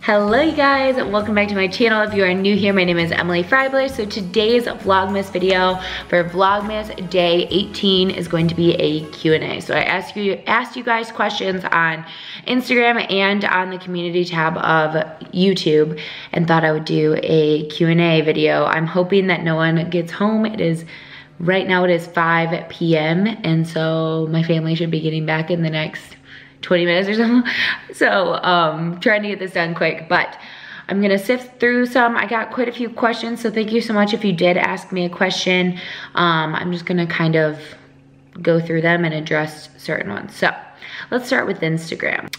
Hello you guys, welcome back to my channel. If you are new here, my name is Emily Freybler. So today's Vlogmas video for Vlogmas day 18 is going to be a Q&A. So I asked you guys questions on Instagram and on the community tab of YouTube and thought I would do a Q&A video. I'm hoping that no one gets home. Right now it is 5 p.m. and so my family should be getting back in the next 20 minutes or something. So trying to get this done quick, but I'm gonna sift through some. I got quite a few questions, so thank you so much if you did ask me a question. I'm just gonna kind of go through them and address certain ones. So let's start with Instagram.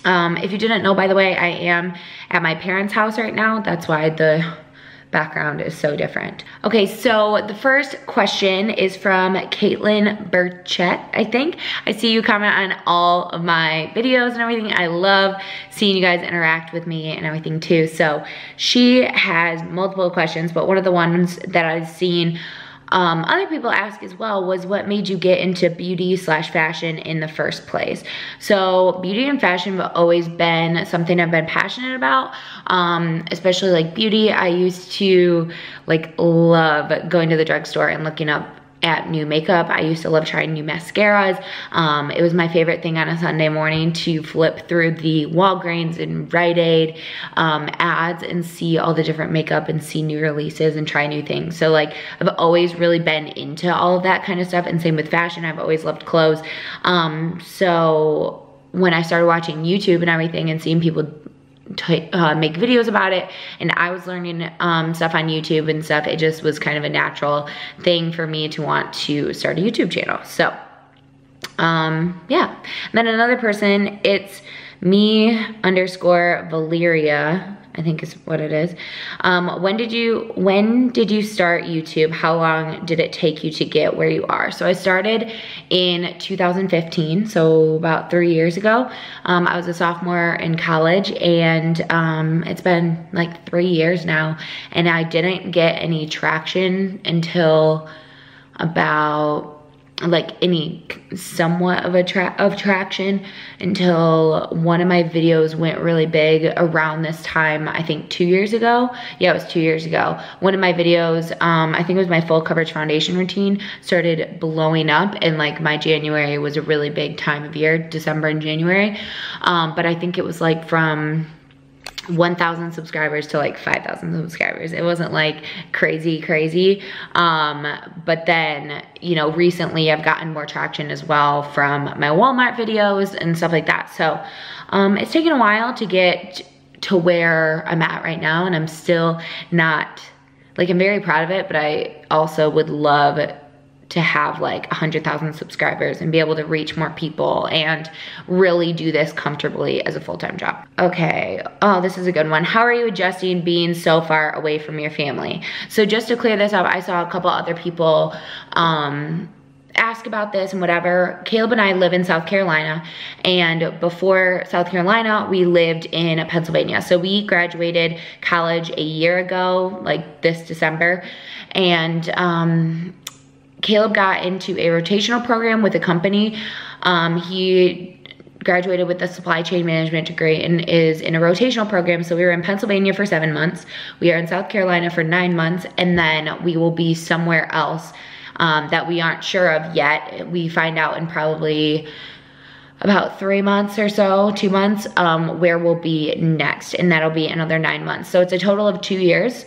If you didn't know, by the way, I am at my parents' house right now. That's why the background is so different. Okay, so the first question is from Caitlyn Burchett, I think. I see you comment on all of my videos and everything. I love seeing you guys interact with me and everything too. So she has multiple questions, but one of the ones that I've seen other people ask as well was what made you get into beauty/fashion in the first place? So beauty and fashion have always been something I've been passionate about, especially like beauty. I used to like love going to the drugstore and looking up at new makeup. I used to love trying new mascaras. It was my favorite thing on a Sunday morning to flip through the Walgreens and Rite Aid ads and see all the different makeup and see new releases and try new things. So like I've always really been into all of that kind of stuff, and same with fashion. I've always loved clothes. So when I started watching YouTube and everything and seeing people make videos about it, and I was learning stuff on YouTube and stuff, it just was kind of a natural thing for me to want to start a YouTube channel. So yeah. And then another person, it's me_Valeria, I think is what it is. When did you start YouTube? How long did it take you to get where you are? So I started in 2015, so about 3 years ago. I was a sophomore in college, and it's been like 3 years now, and I didn't get any traction until about like any somewhat of traction until one of my videos went really big around this time, I think 2 years ago. Yeah, it was 2 years ago. One of my videos, I think it was my full coverage foundation routine, started blowing up, and like my January was a really big time of year, December and January. But I think it was like from 1,000 subscribers to like 5,000 subscribers. It wasn't like crazy. But then, you know, recently I've gotten more traction as well from my Walmart videos and stuff like that. So it's taken a while to get to where I'm at right now, and I'm still not, like, I'm very proud of it, but I also would love to have like 100,000 subscribers and be able to reach more people and really do this comfortably as a full-time job. Okay, oh, this is a good one. How are you adjusting being so far away from your family? So just to clear this up, I saw a couple other people ask about this and whatever. Caleb and I live in South Carolina, and before South Carolina, we lived in Pennsylvania. So we graduated college a year ago, like this December, and Caleb got into a rotational program with a company. He graduated with a supply chain management degree and is in a rotational program. So we were in Pennsylvania for 7 months. We are in South Carolina for 9 months, and then we will be somewhere else that we aren't sure of yet. We find out in probably about 3 months or so, 2 months, where we'll be next, and that'll be another 9 months. So it's a total of 2 years.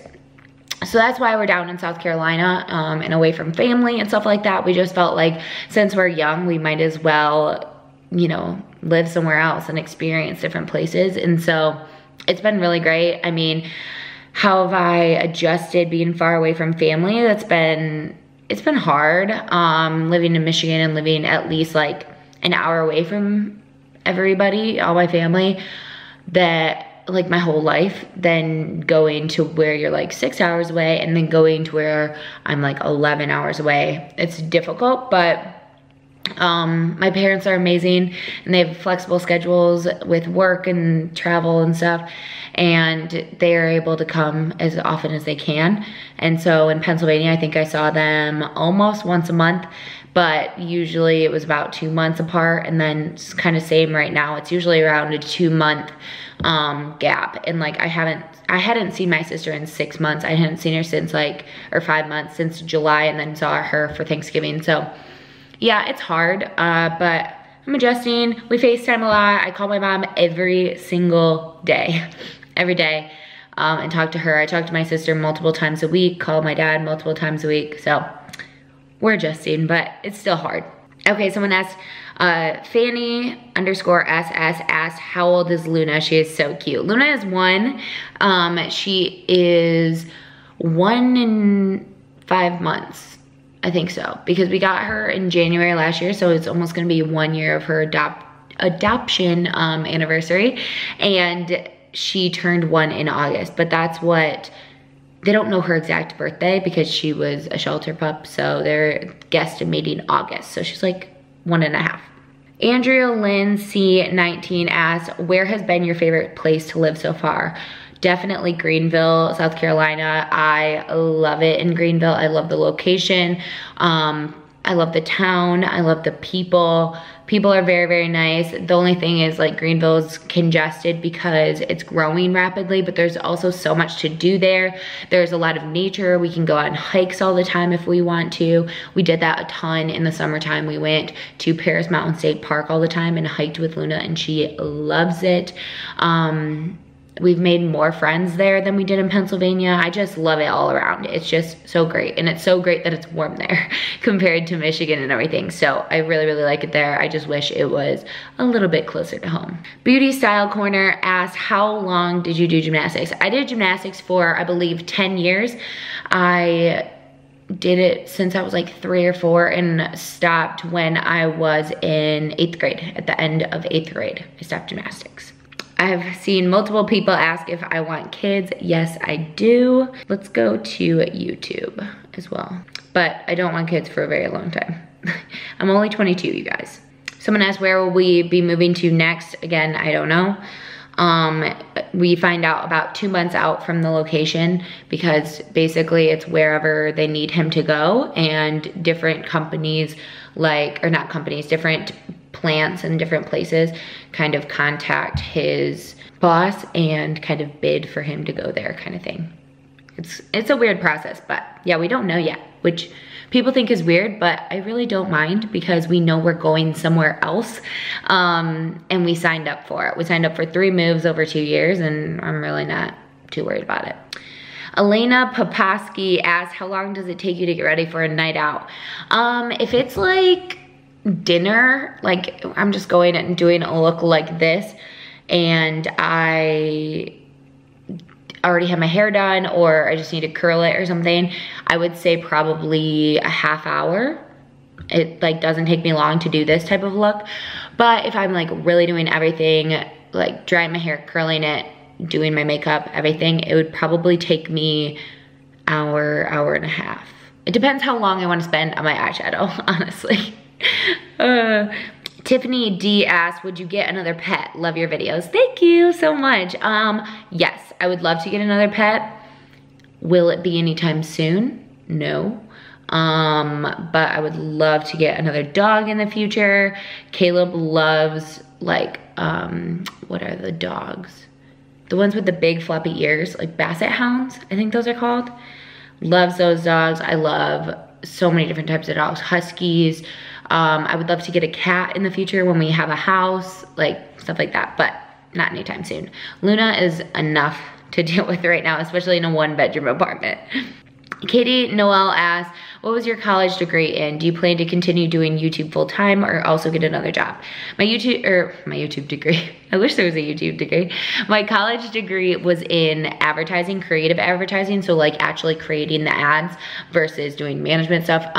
So that's why we're down in South Carolina and away from family and stuff like that. We just felt like since we're young, we might as well, you know, live somewhere else and experience different places. And so it's been really great. I mean, how have I adjusted being far away from family? It's been hard, living in Michigan and living at least like an hour away from everybody, all my family, that like my whole life, then going to where you're like 6 hours away, and then going to where I'm like 11 hours away. It's difficult, but My parents are amazing and they have flexible schedules with work and travel and stuff, and they are able to come as often as they can. And so in Pennsylvania, I think I saw them almost once a month, but usually it was about 2 months apart. And then it's kind of same right now. It's usually around a 2-month gap. And like I hadn't seen my sister in 6 months. I hadn't seen her since or 5 months, since July, and then saw her for Thanksgiving. So yeah, it's hard, but I'm adjusting. We FaceTime a lot. I call my mom every single day, every day, and talk to her. I talk to my sister multiple times a week, call my dad multiple times a week. So we're adjusting, but it's still hard. Okay, someone asked, Fanny_SS asked, how old is Luna? She is so cute. Luna is 1. She is 1 and 5 months. I think so, because we got her in January last year, so it's almost gonna be 1 year of her adoption anniversary, and she turned 1 in August, but that's what, they don't know her exact birthday because she was a shelter pup, so they're guesstimating August, so she's like 1.5. Andrea Lynn C19 asked, where has been your favorite place to live so far? Definitely Greenville, South Carolina. I love it in Greenville. I love the location. I love the town. I love the people. People are very, very nice. The only thing is like Greenville is congested because it's growing rapidly, but there's also so much to do there. There's a lot of nature. We can go on hikes all the time if we want to. We did that a ton in the summertime. We went to Paris Mountain State Park all the time and hiked with Luna, and she loves it. We've made more friends there than we did in Pennsylvania. I just love it all around. It's just so great. And it's so great that it's warm there compared to Michigan and everything. So I really, really like it there. I just wish it was a little bit closer to home. Beauty Style Corner asked, how long did you do gymnastics? I did gymnastics for, I believe, 10 years. I did it since I was like 3 or 4 and stopped when I was in 8th grade. At the end of 8th grade, I stopped gymnastics. I have seen multiple people ask if I want kids. Yes, I do. Let's go to YouTube as well. But I don't want kids for a very long time. I'm only 22, you guys. Someone asked, where will we be moving to next? Again, I don't know. We find out about 2 months out from the location, because basically it's wherever they need him to go, and different companies different plants and different places kind of contact his boss and kind of bid for him to go there, kind of thing. It's a weird process, but yeah, we don't know yet, which people think is weird, but I really don't mind because we know we're going somewhere else, and we signed up for it. We signed up for 3 moves over 2 years, and I'm really not too worried about it. Elena Popaski asked, how long does it take you to get ready for a night out? If it's like dinner, like I'm just going and doing a look like this, and I already have my hair done, or I just need to curl it or something, I would say probably a half hour. It like doesn't take me long to do this type of look. But if I'm like really doing everything, like drying my hair, curling it, doing my makeup, everything, it would probably take me hour and a half. It depends how long I want to spend on my eyeshadow, honestly. Tiffany D asked, would you get another pet? Love your videos. Thank you so much. Yes, I would love to get another pet. Will it be anytime soon? No. But I would love to get another dog in the future. Caleb loves like, what are the dogs? The ones with the big floppy ears, like basset hounds, I think those are called. Loves those dogs. I love so many different types of dogs. Huskies. I would love to get a cat in the future when we have a house, like stuff like that, but not anytime soon. Luna is enough to deal with right now, especially in a 1-bedroom apartment. Katie Noel asked, what was your college degree in? Do you plan to continue doing YouTube full time or also get another job? My YouTube degree, I wish there was a YouTube degree. My college degree was in advertising, creative advertising. So like actually creating the ads versus doing management stuff.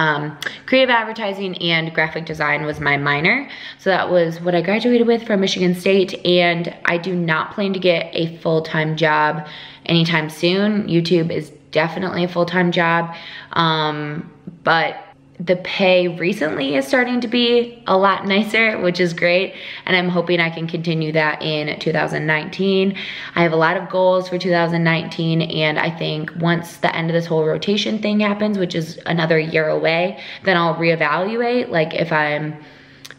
Creative advertising and graphic design was my minor. So that was what I graduated with from Michigan State. And I do not plan to get a full-time job anytime soon. YouTube is definitely a full-time job, but the pay recently is starting to be a lot nicer, which is great. And I'm hoping I can continue that in 2019. I have a lot of goals for 2019. And I think once the end of this whole rotation thing happens, which is another year away, then I'll reevaluate, like if I'm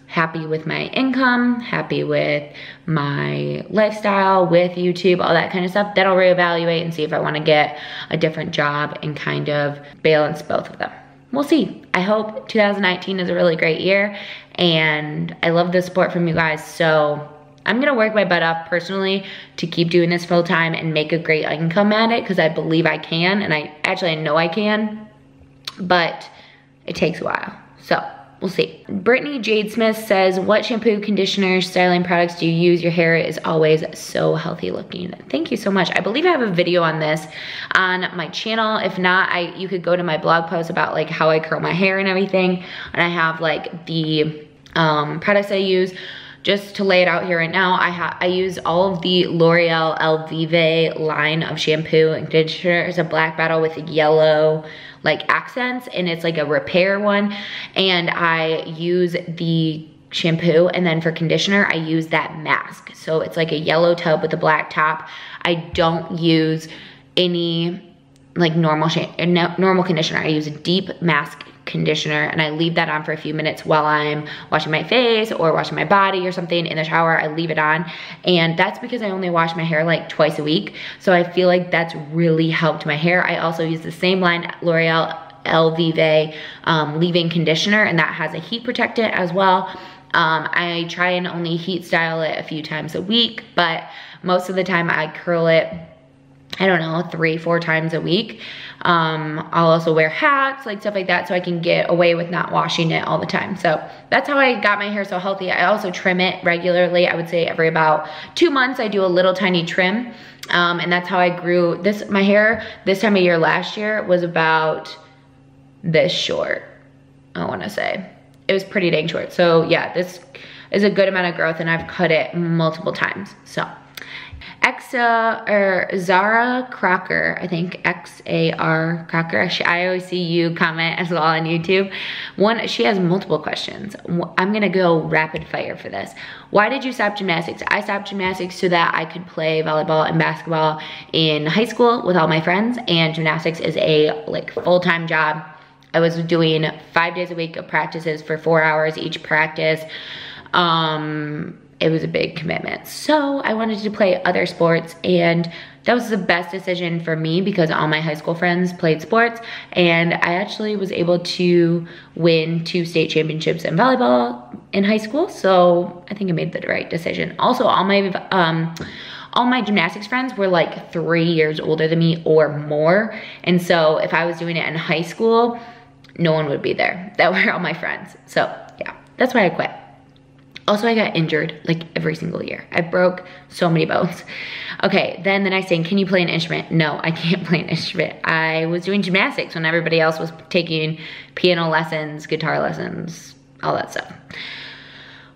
happy with my income, happy with my lifestyle, with YouTube, all that kind of stuff, then I'll reevaluate and see if I wanna get a different job and kind of balance both of them. We'll see. I hope 2019 is a really great year, and I love the support from you guys, so I'm gonna work my butt off personally to keep doing this full time and make a great income at it, because I believe I can, and I know I can, but it takes a while, so we'll see. Brittany Jade Smith says, what shampoo, conditioner, styling products do you use? Your hair is always so healthy looking. Thank you so much. I believe I have a video on this on my channel. If not, you could go to my blog post about like how I curl my hair and everything. And I have like the products I use. Just to lay it out here right now, I use all of the L'Oreal Elvive line of shampoo and conditioner. It's a black bottle with yellow like accents, and it's like a repair one. And I use the shampoo, and then for conditioner, I use that mask. So it's like a yellow tub with a black top. I don't use any like normal conditioner. I use a deep mask conditioner, and I leave that on for a few minutes while I'm washing my face or washing my body or something in the shower. I leave it on, and that's because I only wash my hair like twice a week, so I feel like that's really helped my hair. I also use the same line, L'Oreal Elvive leave-in conditioner, and that has a heat protectant as well. I try and only heat style it a few times a week, but most of the time I curl it, I don't know, 3-4 times a week. I'll also wear hats, like stuff like that, so I can get away with not washing it all the time. So that's how I got my hair so healthy. I also trim it regularly. I would say every about 2 months I do a little tiny trim. And that's how I grew my hair this time of year last year was about this short, I wanna say. It was pretty dang short. So yeah, this is a good amount of growth, and I've cut it multiple times, so. Zara Crocker, I think Xar Crocker. I always see you comment as well on YouTube. She has multiple questions. I'm gonna go rapid fire for this. Why did you stop gymnastics? I stopped gymnastics so that I could play volleyball and basketball in high school with all my friends, and gymnastics is a like full-time job. I was doing 5 days a week of practices for 4 hours each practice. It was a big commitment. So I wanted to play other sports, and that was the best decision for me because all my high school friends played sports, and I actually was able to win 2 state championships in volleyball in high school. So I think I made the right decision. Also, all my gymnastics friends were like 3 years older than me or more. And so if I was doing it in high school, no one would be there. That were all my friends. So yeah, that's why I quit. Also, I got injured like every single year. I broke so many bones. Okay, then the next thing, can you play an instrument? No, I can't play an instrument. I was doing gymnastics when everybody else was taking piano lessons, guitar lessons, all that stuff.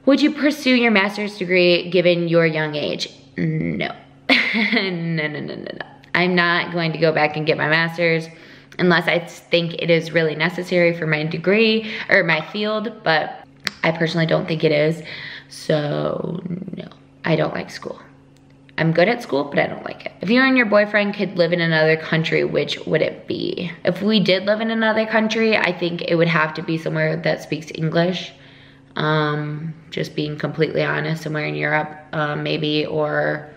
Would you pursue your master's degree given your young age? No. No. I'm not going to go back and get my master's unless I think it is really necessary for my degree or my field, but I personally don't think it is. So no, I don't like school. I'm good at school, but I don't like it. If you and your boyfriend could live in another country, which would it be? If we did live in another country, I think it would have to be somewhere that speaks English. Just being completely honest, somewhere in Europe, maybe, or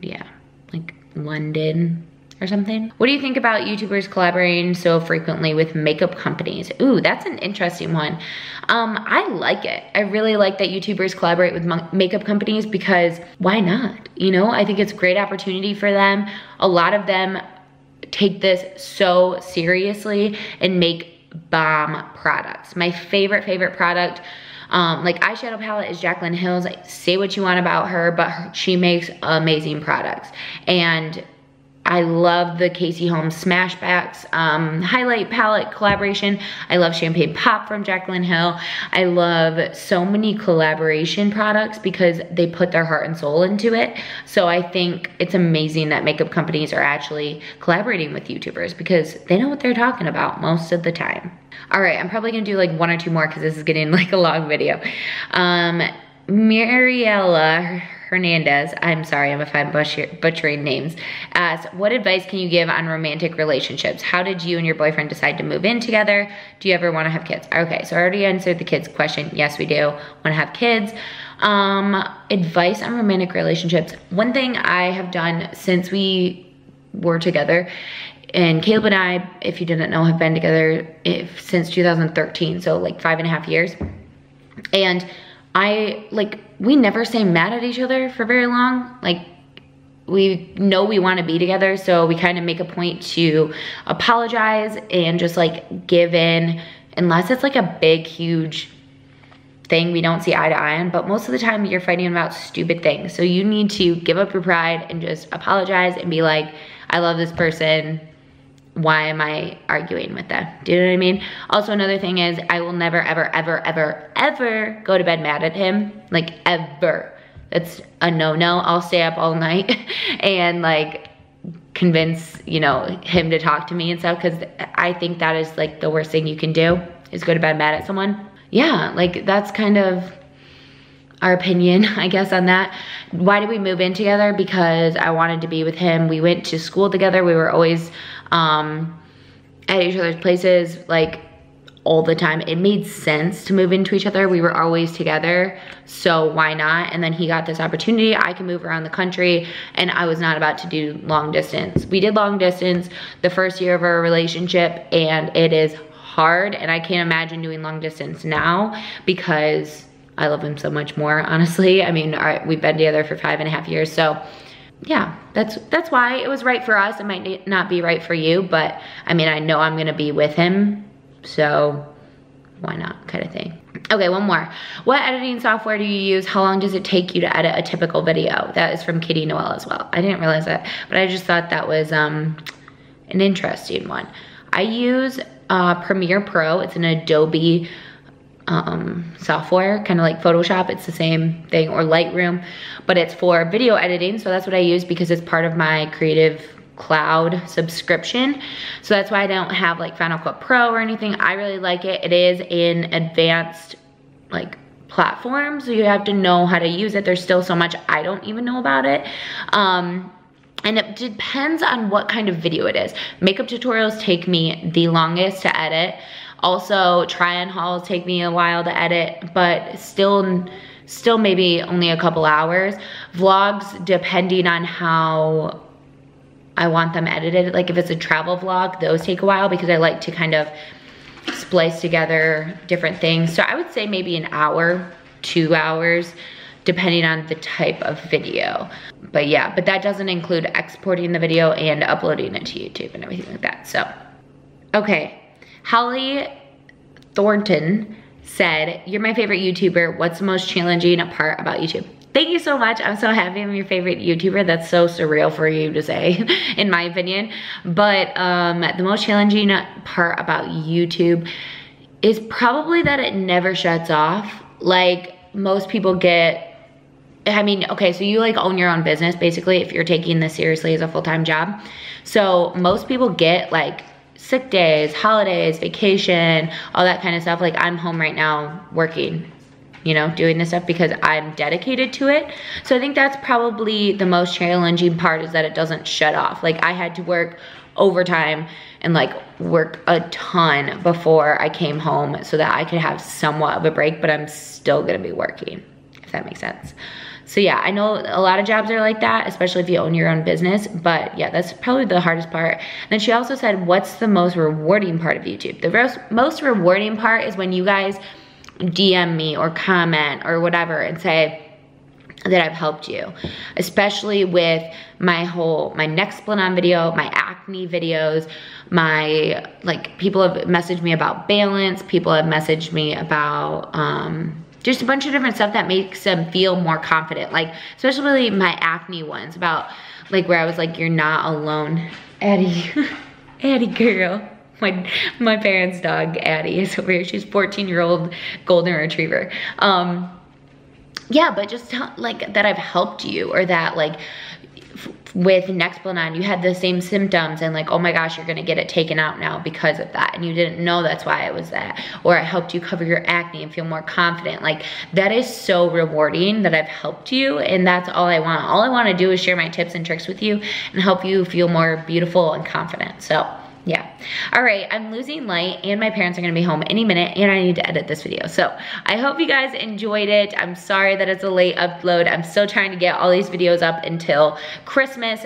yeah, like London or something. What do you think about YouTubers collaborating so frequently with makeup companies? Ooh, that's an interesting one. I like it. I really like that YouTubers collaborate with makeup companies because why not? You know, I think it's a great opportunity for them. A lot of them take this so seriously and make bomb products. My favorite product, like eyeshadow palette is Jaclyn Hill's. Say what you want about her, but she makes amazing products. And I love the Casey Holmes Smashbacks highlight palette collaboration. I love Champagne Pop from Jaclyn Hill. I love so many collaboration products because they put their heart and soul into it. So I think it's amazing that makeup companies are actually collaborating with YouTubers because they know what they're talking about most of the time. All right, I'm probably gonna do like 1 or 2 more because this is getting like a long video. Mariella Hernandez, I'm sorry, I'm a fan butchering names, asks, what advice can you give on romantic relationships? How did you and your boyfriend decide to move in together? Do you ever want to have kids? Okay, so I already answered the kids question. Yes, we do want to have kids. Advice on romantic relationships. One thing I have done since we were together, and Caleb and I, if you didn't know, have been together since 2013, so like 5.5 years. And we never say mad at each other for very long. Like, we know we want to be together, so we kind of make a point to apologize and just like give in, unless it's like a big, huge thing we don't see eye to eye on. But most of the time you're fighting about stupid things. So you need to give up your pride and just apologize and be like, I love this person. Why am I arguing with them? Do you know what I mean? Also, another thing is I will never, ever, ever, ever, ever go to bed mad at him. Like, ever. That's a no-no. I'll stay up all night and like convince, you know, him to talk to me and stuff, because I think that is like the worst thing you can do, is go to bed mad at someone. Yeah, like that's kind of our opinion, I guess, on that. Why did we move in together? Because I wanted to be with him. We went to school together. We were always at each other's places like all the time. It made sense to move into each other. We were always together, so why not? And then he got this opportunity. I can move around the country, and I was not about to do long distance. We did long distance the first year of our relationship, and it is hard, and I can't imagine doing long distance now because I love him so much more, honestly. I mean, we've been together for 5.5 years, so yeah, that's why it was right for us. It might not be right for you, but I mean, I know I'm gonna be with him, so why not, kind of thing. Okay, one more. What editing software do you use? How long does it take you to edit a typical video? That is from Kitty Noel as well. I didn't realize that, but I just thought that was an interesting one. I use Premiere Pro. It's an Adobe software, kind of like Photoshop. It's the same thing, or Lightroom, but it's for video editing. So that's what I use because it's part of my Creative Cloud subscription. So that's why I don't have like Final Cut Pro or anything. I really like it. It is an advanced like platform, so you have to know how to use it. There's still so much I don't even know about it. And it depends on what kind of video it is. Makeup tutorials take me the longest to edit. Also, try-on hauls take me a while to edit, but still maybe only a couple hours. Vlogs, depending on how I want them edited, like if it's a travel vlog, those take a while because I like to kind of splice together different things. So I would say maybe an hour, 2 hours, depending on the type of video. But yeah, but that doesn't include exporting the video and uploading it to YouTube and everything like that, so. Okay, Holly Thornton said, you're my favorite YouTuber. What's the most challenging part about YouTube? Thank you so much. I'm so happy I'm your favorite YouTuber. That's so surreal for you to say, in my opinion. But the most challenging part about YouTube is probably that it never shuts off. Like, most people get, I mean, okay, so you like own your own business, basically, if you're taking this seriously as a full-time job. So most people get like sick days, holidays, vacation, all that kind of stuff. Like, I'm home right now working, you know, doing this stuff because I'm dedicated to it. So I think that's probably the most challenging part, is that it doesn't shut off. Like, I had to work overtime and like work a ton before I came home so that I could have somewhat of a break, but I'm still gonna be working, if that makes sense. So yeah, I know a lot of jobs are like that, especially if you own your own business, but yeah, that's probably the hardest part. And then she also said, what's the most rewarding part of YouTube? The most rewarding part is when you guys DM me or comment or whatever and say that I've helped you, especially with my neck split on video, my acne videos, people have messaged me about balance, people have messaged me about just a bunch of different stuff that makes them feel more confident. Like, especially my acne ones about like where I was like, you're not alone. Addie, Addie girl. My parents' dog, Addie, is over here. She's 14-year-old golden retriever. Yeah, but just like that I've helped you, or that like with Nexplanon, you had the same symptoms and like, oh my gosh, you're gonna get it taken out now because of that. And you didn't know that's why it was that. Or I helped you cover your acne and feel more confident. Like, that is so rewarding that I've helped you, and that's all I want. All I wanna do is share my tips and tricks with you and help you feel more beautiful and confident. So yeah. All right, I'm losing light and my parents are gonna be home any minute and I need to edit this video. So I hope you guys enjoyed it. I'm sorry that it's a late upload. I'm still trying to get all these videos up until Christmas.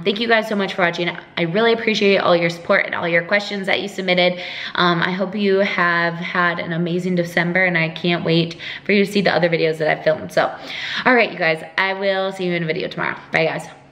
Thank you guys so much for watching. I really appreciate all your support and all your questions that you submitted. I hope you have had an amazing December, and I can't wait for you to see the other videos that I've filmed. So, all right, you guys, I will see you in a video tomorrow. Bye, guys.